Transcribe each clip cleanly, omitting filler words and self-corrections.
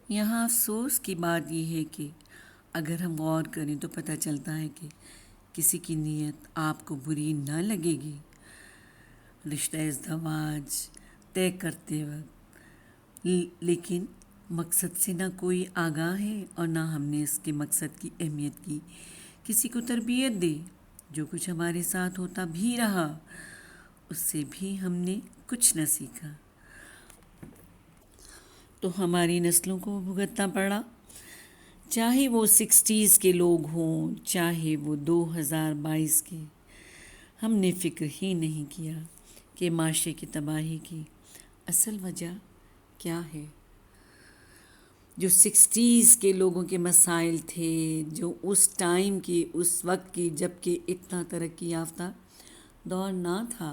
یہاں افسوس کی بات یہ ہے کہ اگر ہم غور کریں تو پتہ چلتا ہے کہ کسی کی نیت آپ کو بری نہ لگے گی۔ رشتہ ازدواج طے کرتے وقت لیکن مقصد سے نہ کوئی آگاہ ہے اور نہ ہم نے اس کے مقصد کی اہمیت کی کسی کو تربیت دی۔ جو کچھ ہمارے ساتھ ہوتا بھی رہا اس سے بھی ہم نے کچھ نہ سیکھا، تو ہماری نسلوں کو بھگتنا پڑا، چاہے وہ 60s کے لوگ ہوں چاہے وہ 2022 کے۔ ہم نے فکر ہی نہیں کیا کہ معاشرے کی تباہی کی اصل وجہ کیا ہے۔ جو 60s کے لوگوں کے مسائل تھے، جو اس ٹائم کی، اس وقت کی جب کہ اتنا ترقی یافتہ دور نہ تھا،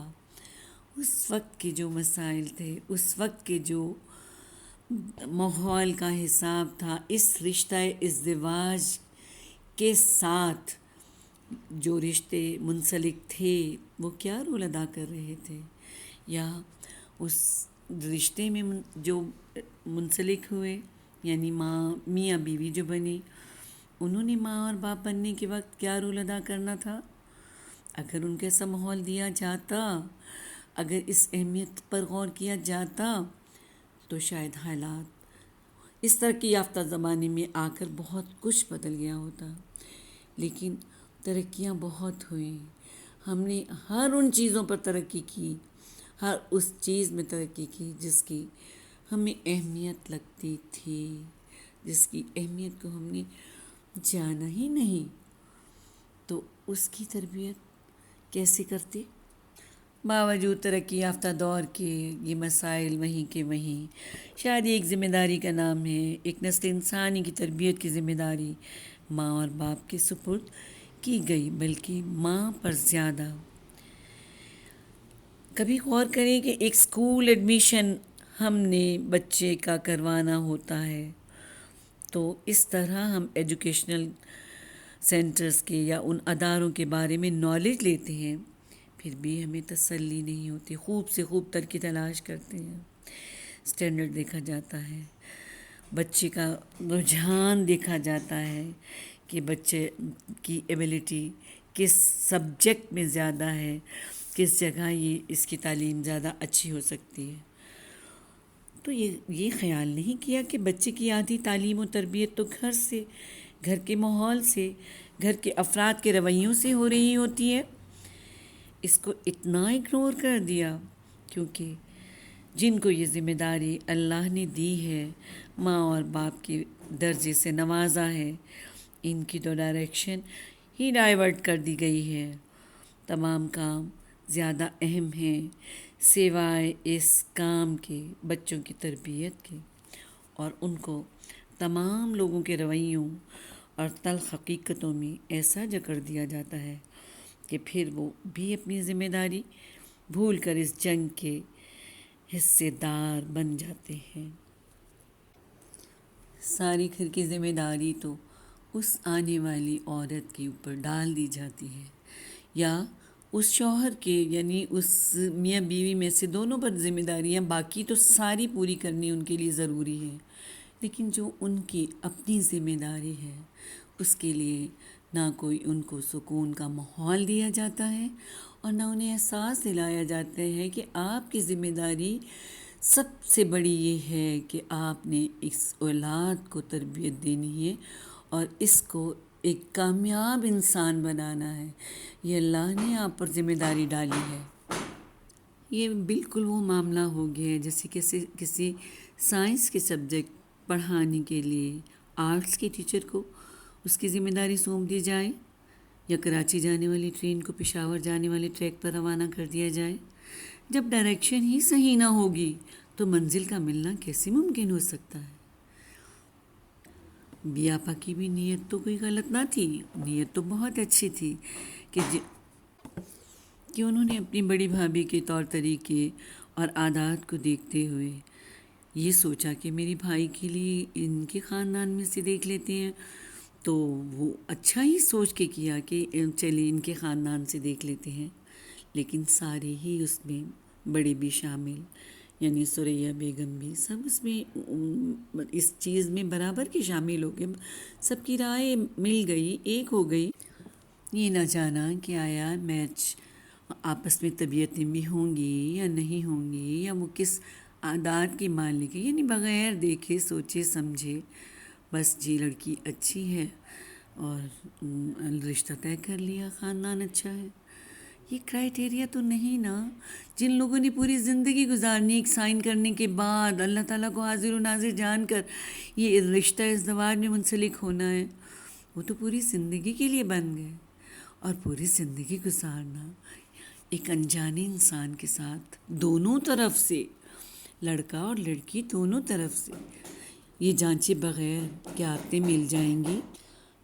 اس وقت کے جو مسائل تھے، اس وقت کے جو ماحول کا حساب تھا، اس رشتہ ازدواج کے ساتھ جو رشتے منسلک تھے وہ کیا رول ادا کر رہے تھے، یا اس رشتے میں جو منسلک ہوئے یعنی میاں بیوی جو بنے، انہوں نے ماں اور باپ بننے کے وقت کیا رول ادا کرنا تھا۔ اگر ان کو ایسا ماحول دیا جاتا، اگر اس اہمیت پر غور کیا جاتا تو شاید حالات اس ترقی یافتہ زمانے میں آ کر بہت کچھ بدل گیا ہوتا۔ لیکن ترقیاں بہت ہوئیں، ہم نے ہر ان چیزوں پر ترقی کی، ہر اس چیز میں ترقی کی جس کی ہمیں اہمیت لگتی تھی، جس کی اہمیت کو ہم نے جانا ہی نہیں، تو اس کی تربیت کیسے کرتے؟ باوجود ترقی یافتہ دور کے یہ مسائل وہیں کے وہیں۔ شاید ایک ذمہ داری کا نام ہے، ایک نسل انسانی کی تربیت کی ذمہ داری ماں اور باپ کے سپرد کی گئی، بلکہ ماں پر زیادہ۔ کبھی غور کریں کہ ایک اسکول ایڈمیشن ہم نے بچے کا کروانا ہوتا ہے تو اس طرح ہم ایجوکیشنل سینٹرز کے یا ان اداروں کے بارے میں نالج لیتے ہیں، پھر بھی ہمیں تسلی نہیں ہوتی، خوب سے خوب تر کی تلاش کرتے ہیں، اسٹینڈرڈ دیکھا جاتا ہے، بچے کا رجحان دیکھا جاتا ہے کہ بچے کی ایبلٹی کس سبجیکٹ میں زیادہ ہے، کس جگہ یہ اس کی تعلیم زیادہ اچھی ہو سکتی ہے۔ تو یہ خیال نہیں کیا کہ بچے کی آدھی تعلیم و تربیت تو گھر سے، گھر کے ماحول سے، گھر کے افراد کے رویوں سے ہو رہی ہوتی ہے۔ اس کو اتنا اگنور کر دیا کیونکہ جن کو یہ ذمہ داری اللہ نے دی ہے، ماں اور باپ کے درجے سے نوازا ہے، ان کی تو ڈائریکشن ہی ڈائیورٹ کر دی گئی ہے۔ تمام کام زیادہ اہم ہیں سوائے اس کام کے بچوں کی تربیت کے، اور ان کو تمام لوگوں کے رویوں اور تلخ حقیقتوں میں ایسا جکڑ دیا جاتا ہے کہ پھر وہ بھی اپنی ذمہ داری بھول کر اس جنگ کے حصے دار بن جاتے ہیں۔ ساری گھر کی ذمہ داری تو اس آنے والی عورت کے اوپر ڈال دی جاتی ہے، یا اس شوہر کے، یعنی اس میاں بیوی میں سے دونوں پر ذمہ داریاں باقی تو ساری پوری کرنی ان کے لیے ضروری ہے، لیکن جو ان کی اپنی ذمہ داری ہے اس کے لیے نہ کوئی ان کو سکون کا ماحول دیا جاتا ہے اور نہ انہیں احساس دلایا جاتا ہے کہ آپ کی ذمہ داری سب سے بڑی یہ ہے کہ آپ نے اس اولاد کو تربیت دینی ہے اور اس کو ایک کامیاب انسان بنانا ہے۔ یہ اللہ نے آپ پر ذمہ داری ڈالی ہے۔ یہ بالکل وہ معاملہ ہو گیا ہے جیسے کسی سائنس کے سبجیکٹ پڑھانے کے لیے آرٹس کے ٹیچر کو اس کی ذمہ داری سونپ دی جائے، یا کراچی جانے والی ٹرین کو پشاور جانے والے ٹریک پر روانہ کر دیا جائے۔ جب ڈائریکشن ہی صحیح نہ ہوگی تو منزل کا ملنا کیسے ممکن ہو سکتا ہے؟ بیاپا کی بھی نیت تو کوئی غلط نہ تھی، نیت تو بہت اچھی تھی کہ انہوں نے اپنی بڑی بھابھی کے طور طریقے اور عادات کو دیکھتے ہوئے یہ سوچا کہ میری بھائی کے لیے ان کے خاندان میں سے دیکھ لیتے ہیں، تو وہ اچھا ہی سوچ کے کیا کہ چلیں ان کے خاندان سے دیکھ لیتے ہیں، لیکن سارے ہی اس میں بڑے بھی شامل، یعنی ثریا بیگم بھی، سب اس میں اس چیز میں برابر کے شامل ہو گئے، سب کی رائے مل گئی، ایک ہو گئی۔ یہ نہ جانا کہ آیا میچ آپس میں طبیعتیں بھی ہوں گی یا نہیں ہوں گی، یا وہ کس عادات کی مالک ہے، یعنی بغیر دیکھے سوچے سمجھے بس جی لڑکی اچھی ہے اور رشتہ طے کر لیا، خاندان اچھا ہے۔ یہ کرائٹیریا تو نہیں نا۔ جن لوگوں نے پوری زندگی گزارنی ایک سائن کرنے کے بعد اللہ تعالیٰ کو حاضر و ناظر جان کر یہ رشتہ ازدواج میں منسلک ہونا ہے، وہ تو پوری زندگی کے لیے بن گئے، اور پوری زندگی گزارنا ایک انجانے انسان کے ساتھ، دونوں طرف سے، لڑکا اور لڑکی دونوں طرف سے، یہ جانچے بغیر کیا عادتیں مل جائیں گی،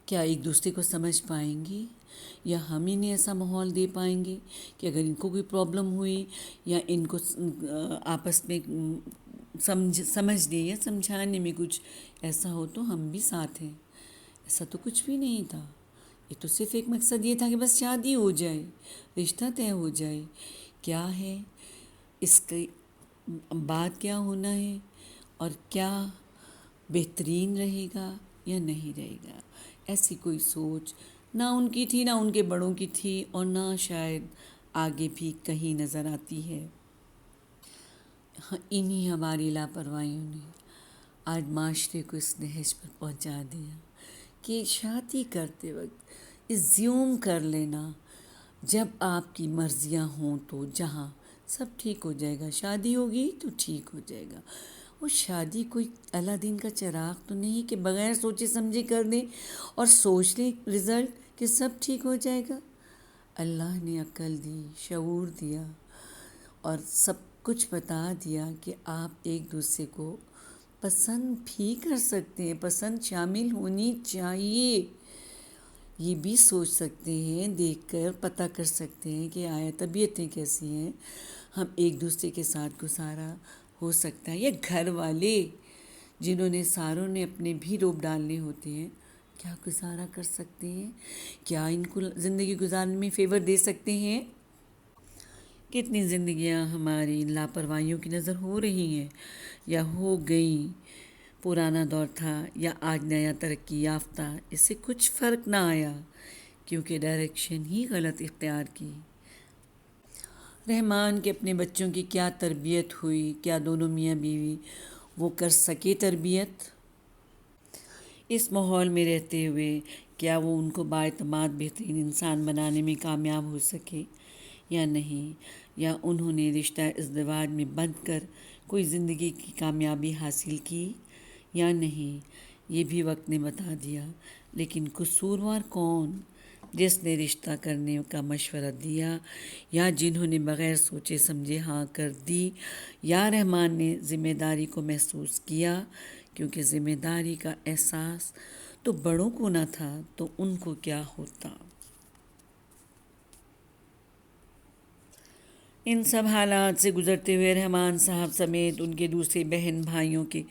کیا ایک دوسرے کو سمجھ پائیں گی، یا ہم انہیں ایسا ماحول دے پائیں گے کہ اگر ان کو کوئی پرابلم ہوئی یا ان کو آپس میں سمجھنے یا سمجھانے میں کچھ ایسا ہو تو ہم بھی ساتھ ہیں۔ ایسا تو کچھ بھی نہیں تھا، یہ تو صرف ایک مقصد یہ تھا کہ بس شادی ہو جائے، رشتہ طے ہو جائے۔ کیا ہے اس کی بات، کیا ہونا ہے اور کیا بہترین رہے گا یا نہیں رہے گا، ایسی کوئی سوچ نہ ان کی تھی، نہ ان کے بڑوں کی تھی، اور نہ شاید آگے بھی کہیں نظر آتی ہے۔ انہی ہماری لاپرواہیوں نے آج معاشرے کو اس نہج پر پہنچا دیا کہ شادی کرتے وقت زیوم کر لینا، جب آپ کی مرضیاں ہوں تو جہاں سب ٹھیک ہو جائے گا، شادی ہوگی تو ٹھیک ہو جائے گا۔ وہ شادی کوئی اللہ دین کا چراغ تو نہیں کہ بغیر سوچے سمجھے کر دیں اور سوچ لیں رزلٹ کہ سب ٹھیک ہو جائے گا۔ اللہ نے عقل دی، شعور دیا اور سب کچھ بتا دیا کہ آپ ایک دوسرے کو پسند بھی کر سکتے ہیں، پسند شامل ہونی چاہیے، یہ بھی سوچ سکتے ہیں، دیکھ کر پتہ کر سکتے ہیں کہ آیا طبیعتیں کیسی ہیں، ہم ایک دوسرے کے ساتھ گزارا ہو سکتا ہے، یا گھر والے جنہوں نے ساروں نے اپنے بھی روپ ڈالنے ہوتے ہیں، کیا گزارا کر سکتے ہیں، کیا ان کو زندگی گزارنے میں فیور دے سکتے ہیں۔ کتنی زندگیاں ہماری لاپرواہیوں کی نظر ہو رہی ہیں یا ہو گئیں۔ پرانا دور تھا یا آج نیا ترقی یافتہ، اس سے کچھ فرق نہ آیا کیونکہ ڈائریکشن ہی غلط اختیار کی۔ رحمان کے اپنے بچوں کی کیا تربیت ہوئی، کیا دونوں میاں بیوی وہ کر سکے تربیت؟ اس ماحول میں رہتے ہوئے کیا وہ ان کو بااعتماد بہترین انسان بنانے میں کامیاب ہو سکے یا نہیں، یا انہوں نے رشتہ ازدواج میں بندھ کر کوئی زندگی کی کامیابی حاصل کی یا نہیں، یہ بھی وقت نے بتا دیا۔ لیکن قصوروار کون؟ جس نے رشتہ کرنے کا مشورہ دیا، یا جنہوں نے بغیر سوچے سمجھے ہاں کر دی، یا رحمان نے ذمہ داری کو محسوس کیا، کیونکہ ذمہ داری کا احساس تو بڑوں کو نہ تھا تو ان کو کیا ہوتا۔ ان سب حالات سے گزرتے ہوئے رحمان صاحب سمیت ان کے دوسرے بہن بھائیوں کے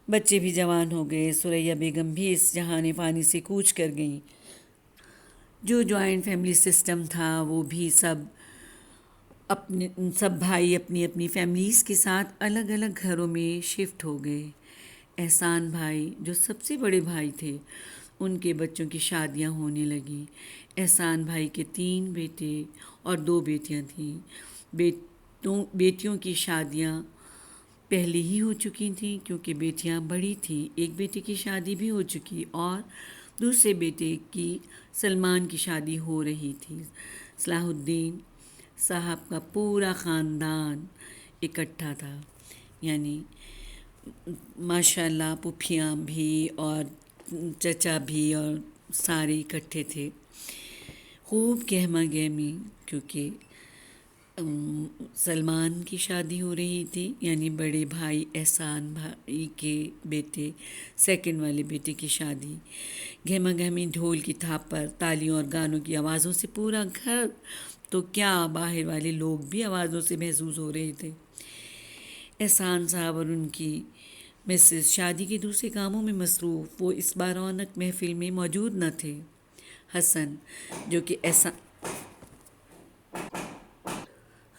بچے بھی جوان ہو گئے۔ ثریا بیگم بھی اس جہان فانی سے کوچ کر گئیں۔ جو جوائنٹ فیملی سسٹم تھا وہ بھی سب بھائی اپنی اپنی فیملیز کے ساتھ الگ الگ گھروں میں شفٹ ہو گئے۔ احسان بھائی جو سب سے بڑے بھائی تھے، ان کے بچوں کی شادیاں ہونے لگیں۔ احسان بھائی کے 3 بیٹے اور 2 بیٹیاں تھیں۔ بیٹیوں کی شادیاں پہلے ہی ہو چکی تھیں کیونکہ بیٹیاں بڑی تھیں۔ ایک بیٹے کی شادی بھی ہو چکی اور دوسرے بیٹے کی سلمان کی شادی ہو رہی تھی۔ صلاح الدین صاحب کا پورا خاندان اکٹھا تھا، یعنی ماشاءاللہ پھوپھیاں بھی اور چچا بھی اور سارے اکٹھے تھے۔ خوب گہما گہمی، کیونکہ سلمان کی شادی ہو رہی تھی، یعنی بڑے بھائی احسان بھائی کے بیٹے سیکنڈ والے بیٹے کی شادی۔ گہما گہمی، ڈھول کی تھاپ پر تالیوں اور گانوں کی آوازوں سے پورا گھر تو کیا باہر والے لوگ بھی آوازوں سے محظوظ ہو رہے تھے۔ احسان صاحب اور ان کی مسز شادی کے دوسرے کاموں میں مصروف، وہ اس بار رونق محفل میں موجود نہ تھے۔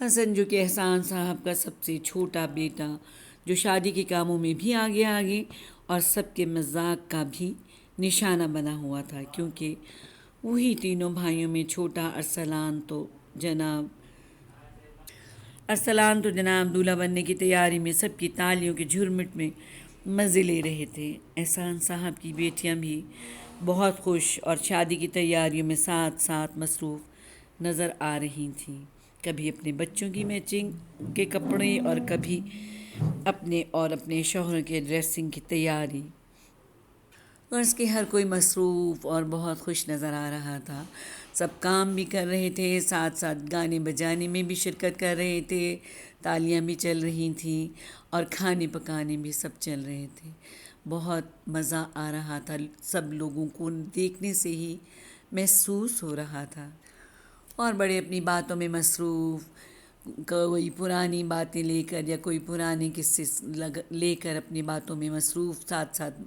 مثلاً جو کہ احسان صاحب کا سب سے چھوٹا بیٹا جو شادی کے کاموں میں بھی آگے آگے اور سب کے مذاق کا بھی نشانہ بنا ہوا تھا، کیونکہ وہی تینوں بھائیوں میں چھوٹا ارسلان تو جناب دولہا بننے کی تیاری میں سب کی تالیوں کے جھرمٹ میں مزے لے رہے تھے۔ احسان صاحب کی بیٹیاں بھی بہت خوش اور شادی کی تیاریوں میں ساتھ ساتھ مصروف نظر آ رہی تھیں، کبھی اپنے بچوں کی میچنگ کے کپڑے اور کبھی اپنے شوہر کے ڈریسنگ کی تیاری۔ اور اس کے ہر کوئی مصروف اور بہت خوش نظر آ رہا تھا۔ سب کام بھی کر رہے تھے، ساتھ ساتھ گانے بجانے میں بھی شرکت کر رہے تھے، تالیاں بھی چل رہی تھیں اور کھانے پکانے بھی سب چل رہے تھے۔ بہت مزہ آ رہا تھا، سب لوگوں کو دیکھنے سے ہی محسوس ہو رہا تھا، اور بڑے اپنی باتوں میں مصروف، کوئی پرانی باتیں لے کر یا کوئی پرانے قصے لے کر اپنی باتوں میں مصروف، ساتھ ساتھ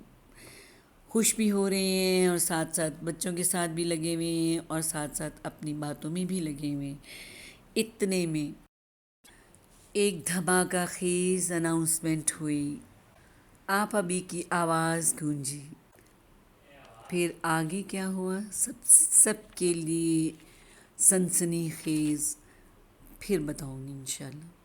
خوش بھی ہو رہے ہیں اور ساتھ ساتھ بچوں کے ساتھ بھی لگے ہوئے ہیں اور ساتھ ساتھ اپنی باتوں میں بھی لگے ہوئے ہیں۔ اتنے میں ایک دھماکہ خیز اناؤنسمنٹ ہوئی، آپ ابھی کی آواز گونجی۔ پھر آگے کیا ہوا سب کے لیے سنسنی خیز پھر بتاؤں گی انشاءاللہ۔